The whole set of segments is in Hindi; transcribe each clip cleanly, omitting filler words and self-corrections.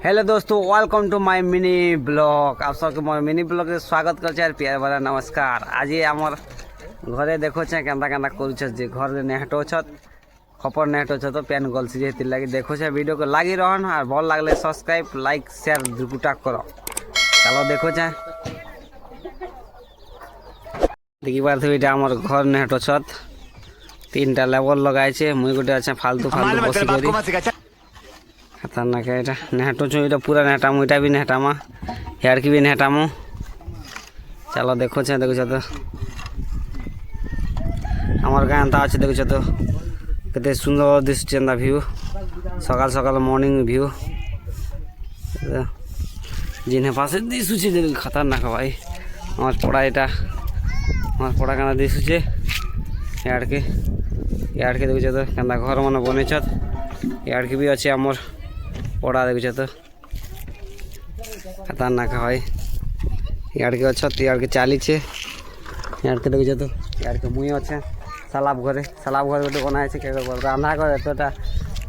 हेलो दोस्तों, welcome to my mini blog. आप सबके मोर मिनी ब्लॉग से स्वागत कर प्यार भरा नमस्कार। आज आमर घरे देखो केन्ता केन्ता कर घर नेहटो खपर नेहटो तो पेन गलसी लगे देखो वीडियो को लगी रहन और भल लगले सब्सक्राइब लाइक शेयर दुटा करो। चलो देखो देखी पारे ये घर नेहटो तीन टा लेवल लगाई मुई गोटे अच्छा फालतू फालतू बस खतरनाक है ये नेहटो छो ये पूरा नेहटामु ये भी नेहटामा यार की भी नेहटामु। चलो देखो तो हमार गाँ एंता अच्छे देखो तो केते सुंदर दिशुचे व्यू सकाल सकाल मॉर्निंग व्यू जिन्हें पास दिशुचे खतरनाक भाई हमार पड़ा यहाँ हमार पड़ा क्या दिशुचे यार के देखो तो क्या घर मन बने यार की भी अच्छे आमर पड़ा देखुचे तो खतरनाक भाई यार के अच्छा यार के चाली यार के देखुचे तो यार के मुई अच्छे सलाब घरे गोटे बनाई क्या रान्ना करे तो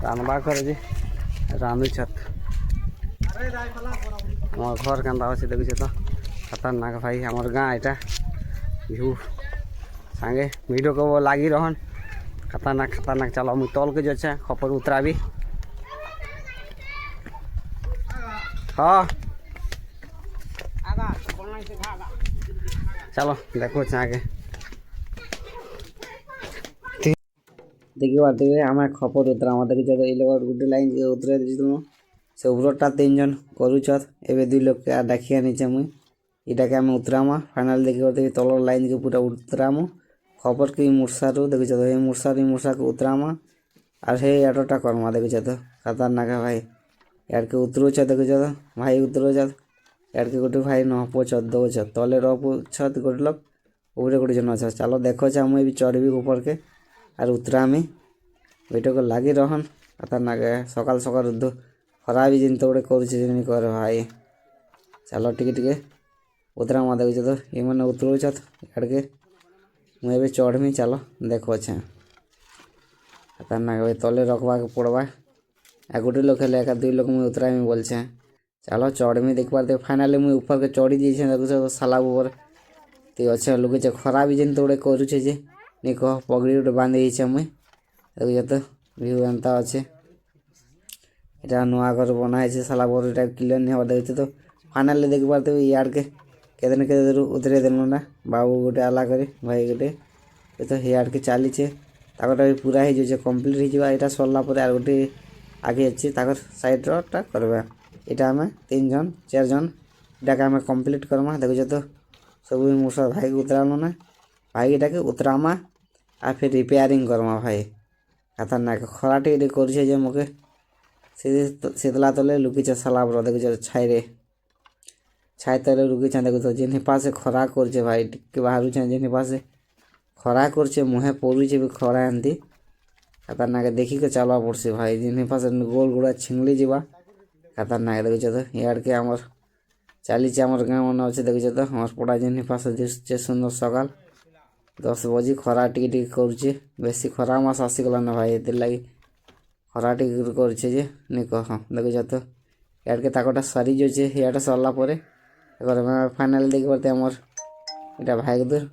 रान्ना करे रांधु हमार घर क्या अच्छे देखुचे तो खतरनाक भाई हमार गाँ यहाँ व्यू सांगे वीडियो को लगी रहन खतरनाक खतरनाक। चलो मुई तल के जो खपर उतरा भी हाँ चलो देखो आगे देखिए बात आम खपर उतरा देखिए गोटे लाइन उतरे दी से उपरटा तीन जन करुचत एवं 2 लोग डाकी आनीचे मुई इटा के आम उतरामा फाइनाल देखिए तलर लाइन के पूरा उतरामु खबर के मूर्सा रू देखिए तो मूर्सा को उतरामा और हे ऑटोटा करमा देखिए तो खतरनाक है भाई यार के उतरुच देखुच भाई उतरुच यार के गोटे भाई नहपुच दौच तले रपुच गोटे लोग ऊपर गोटे जन अच्छा। चलो देखो मुझे भी चढ़ी ऊपर के और उतरामी वीडियो को लगी रहन खतरनाक है सकाल सकाल खरा भी जिन तो गोटे कर भाई। चलो टिके उतरामा देखुच तो ये मैंने उतरुच यार के मुझे भी चढ़मी। चलो देखो खतरनाक भाई तले रखवा के पड़वा आ गोटे लोग हेल्ले 2 लोग मुझे उतरामी बोल। चलो चढ़मी देख पारे फाइनाली मुझे ऊपर के चढ़ी जाइए देखो सालाब ऊपर तो अच्छे लुके खरा भी जिन तो गोटे करुचे नहीं कह पगड़ी गोटे बांधे मुई देखिए तो व्यू एंता अच्छे यहाँ नुआ घर बनाई सालाब क्लीयर नहीं हवा देखिए तो फाइनाली देख पारे यार के केते उतरे देलु ना बाबू गोटे आला कर भाई गोटे ये तो यार के चली भी पूरा हो कम्प्लीट हो सरला गोटे आगे अच्छी साइड रा करवा यहाँ आम 3 जन 4 जन इटा आम कम्प्लीट करमा देखुचे तो सब मोर भाई को उतरालु ना भाई इटा के उतरामा आ फिर रिपेयरिंग करमा भाई खतरनाक खरा टे कर मोके शीतला तले लुकीचे सलाब देखुचे छाई तले लुकीचे देखो जिन पास खरा कर भाई टे बाहर जिन पास खरा कर मुहे पड़ुचे भी खरा एमती खतरनाक देखिक चलवा पड़सी भाई जिन पास गोल गोड़ा छिंगली जावा खतरनाक देखुचे तो यार के आमर चली गाँव मन अच्छे देखुचे तो हमार पड़ा जिन पास दिशुचे सुंदर सकाल 10 बजे खरा टिके करुचे बेसी खरा मास आसीगला ना भाई ये लगे खरा टिके करे नहीं कह देखुचे तो यार के ताकटा सरी जाए याटा सरला फाइनाल देख पारे आमर यहाँ भाई दूर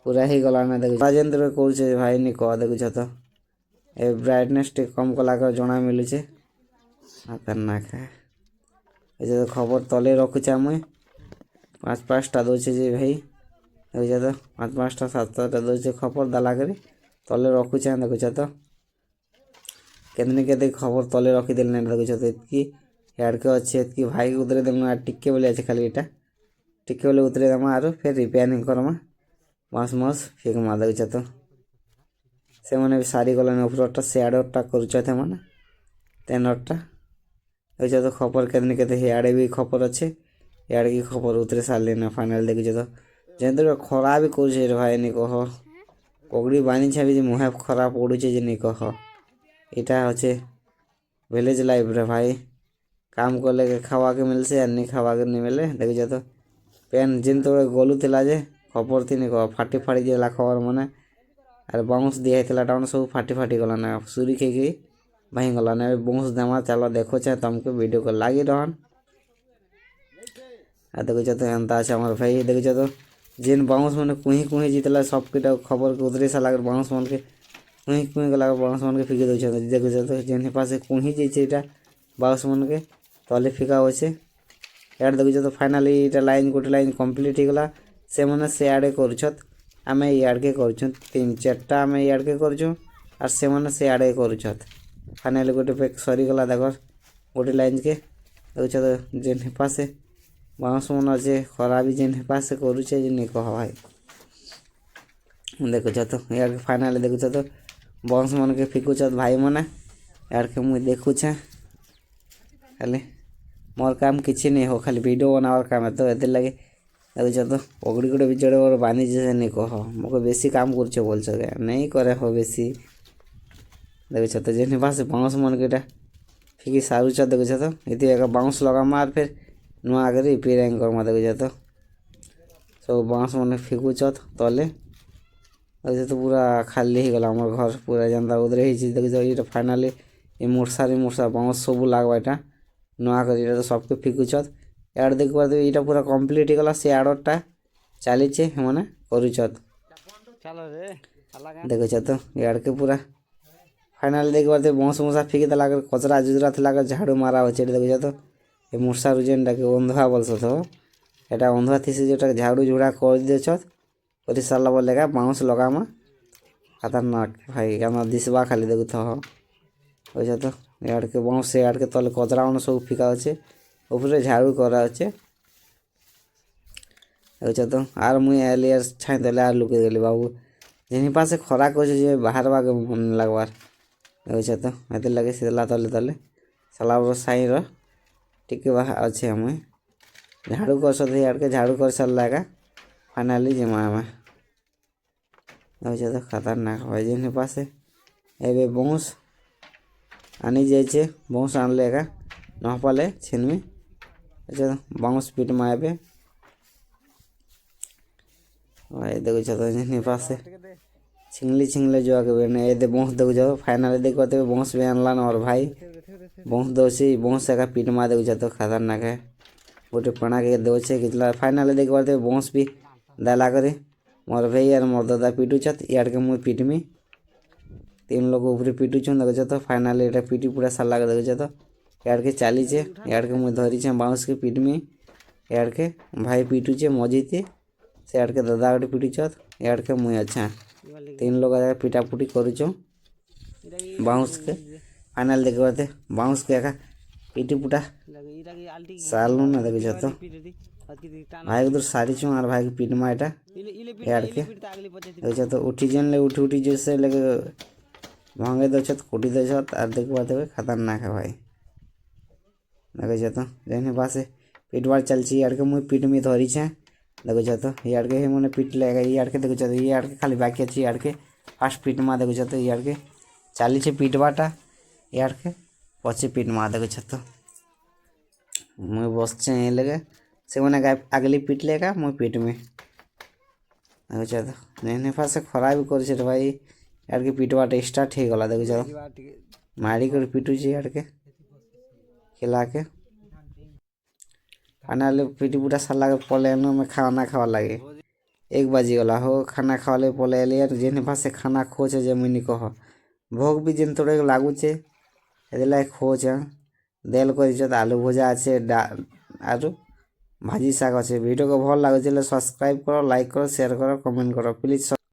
पूरा ही गला ना देखुचे राजेंद्र कर भाई नहीं कह देखुचे तो ए ब्राइटनेस टे कम कला जना मिलूचे खतरनाक है ये तो खबर तले रखुचे मुई 5-5टा दौचे भाई देखुचे तो 5-5टा 7टा दौचे खबर दाला कर तले रखुचे देखुचे तो केते खबर तले रखीदे देखुचे तो इतकी यार के अच्छे इतकी भाई के उतरे देना टिके बोले अच्छे खाली यहाँ टिके बोले उतरे देमा और फिर रिपेयरिंग करमा मस फिकमा देखुचे तो से मैंने भी सारी गलान उपरटा सेआडटा करुचे मैंने 3टा देखिए तो खबर के याड़े भी खबर अच्छे याड़े की खबर उतरे सारे ना फाइनाल देखिए तो जेन खरा भी कर भाई नहीं कह पगड़ी बांधी छाबी मुहे खरा पड़ुचे नहीं कह यहाँ हे विलेज लाइफ रे भाई काम कले खावा के मिलसे और नहीं खावा के नहीं मिले देखिए तो पेन जिन तो गलु जे खबर थी नहीं कह फाटी फाड़ी जाला खबर मैंने और बाउंस दिया टाउन सब फाटी फाटी गला ना सुरी खे भाई गला ने बंश देमा चलो देखो चाहे तुमको वीडियो को लागी रहन आ देखो तो एंता अच्छा हमारे भाई देखो तो जेन बाउंस मैंने कुही जीतला सबके खबर के उतरे साला बाउंस मन के कुही गला बाउंस मन के फिके दे देखो तो जेन पास कुही जाइए बाउंस मन के तले फिका होचे यार देखो तो फाइनाली इटा लाइन गोटे लाइन कंप्लीट हो गला से मैंने से आड़े करछत आमे यार के करछन 3-4टा आमे यार के करछु और से मैंने से आड़े करछत फाइनाली गोटे पैक सरी गला देखो गोटे लाइन के देखो तो जेन पासे बाउंस मन अच्छे खराबी जेन पासे करुचे जे नहीं कह भाई देखो तो यार फाइनाली देखो तो बाउंस मन के फिकुचत भाई मैंने यार के मुझे देखुचे खाली मोर काम किसी नहीं हो खाली वीडियो बनावर काम है तो ये लगे देखो तो पगड़ी गोटे भी जड़े और बांधी जैसे नहीं कह मोको बेसी काम कर बोल सके नहीं करे हो बेसी देखो तो जेन पास बाउंस मन के फिकी सारूच देखो तो ये एक बाउंस लगा मार फिर नुआ कर फिर एंग करमा देखो तो सब बाउंस मन फिकुचत तले देखो तो पूरा खाली हो गला मोर घर पूरा जनता उधरे ही देखो ये फाइनाली ये मुर्सा बाउंस सब लागवा यहाँ नुआ कर सबके फिकुचत यार देख पारे ये पूरा कम्प्लीट हो गला से आड़टा चलीचे मैंने करुचत देखो तो यार के पूरा फाइनाल देख पारे बंश मशा फिकी देला कचरा जुजरा थी झाड़ू मारा हो देखो तो ये मुर्सा जेनटा के अंधुआ बोलस तो यहाँ अंधुआ थी जो झाड़ू झुड़ा कर देछत कर सारा बोले बाउंस लगामा खतरनाक भाई क्या दिशवा खाली देखो तो बुझे तो यार के बाउंस से यार के तले कचरा मन सब फिका अच्छे ऊपर झाड़ू करा अच्छे बुझे तो आर मुई आली यार छाई देले आर लुके गली बाबू जिन पास खरा कर बाहर बाग मन लगवार बुझे तो ये लगे सीला तले तले साला साई टिके बाहर अच्छे मुई झाड़ू कर यार के झाड़ू कर सारा का फाइनाली जमा में बुझे तो खतरनाक भाई जिन पास ए बाउंस आनी जाइए बाउंस आनले का न पाले छीन में अच्छा बाउंस पीट में आए भाई देखो तो पास छिंगले जो आगे बेने ये बाउंस देखो जाओ फाइनल देखो बाउंस भी आनलान और भाई बाउंस दोचे बाउंस एक पीट में देखो तो खतरनाक है गोटे पणा के दोचे कितला फाइनल देख पाते बाउंस भी दाला करे मोर भाई यार मोर दादा पीटुचत यार के मुँह पीट में 3 लोग ऊपर पीटुचन देखो तो फाइनाली ये पीटी पूरा साला के देखो तो यार के चलीचे यार के मुझे धरीचे बाउंस के पीट में यार के भाई पीटुचे मजीते से यार के दादा गोटे पीटुचत यार के मुझे अच्छा 3 लोग पीटा पुटी करुचो बाउंस के फाइनल देख पाते बाउंस के एका पीटी पुटा सालू ना देखो तो भाई उधर सारी चो और भाई के पीट में यार के देखो तो उठी जन ले उठी जो से लगे भांगे दे कुटी दे और देख पाते खतरनाक है भाई देखो तो जेन पास पीट बार चलची यार के मुझे पीट में धरी छे देखो तो यार के मैंने पीट लेगा यार के देखो यार के खाली बाकी अच्छी यार के फास्ट पीट में देखो तो यार के चाली छे पीट बाटा यार के पचे पीट में देखो तो मुझे बस लगे से मैंने आगली पीट लेगा मुझे पीट में देखो तो जेन पास खरा भी कर भाई यार के पीट बाटा स्टार्ट हो गला देखो मारी कर पीटुचे यार के खिला के फाइनली पीटी पूरा साला के पलेनो में खाना खावा लगे 1 बजी गला हो खाना खावाले पले एले यार जेन पास खाना खोचे जे मुनी कह भोग भी जेन तोड़े लागुचे एदेला खोचे देल कर आलू भजा अच्छे आरु भाजी शाग अच्छे वीडियो को भल लगे सब्सक्राइब करो लाइक करो शेयर करो कमेंट करो प्लीज।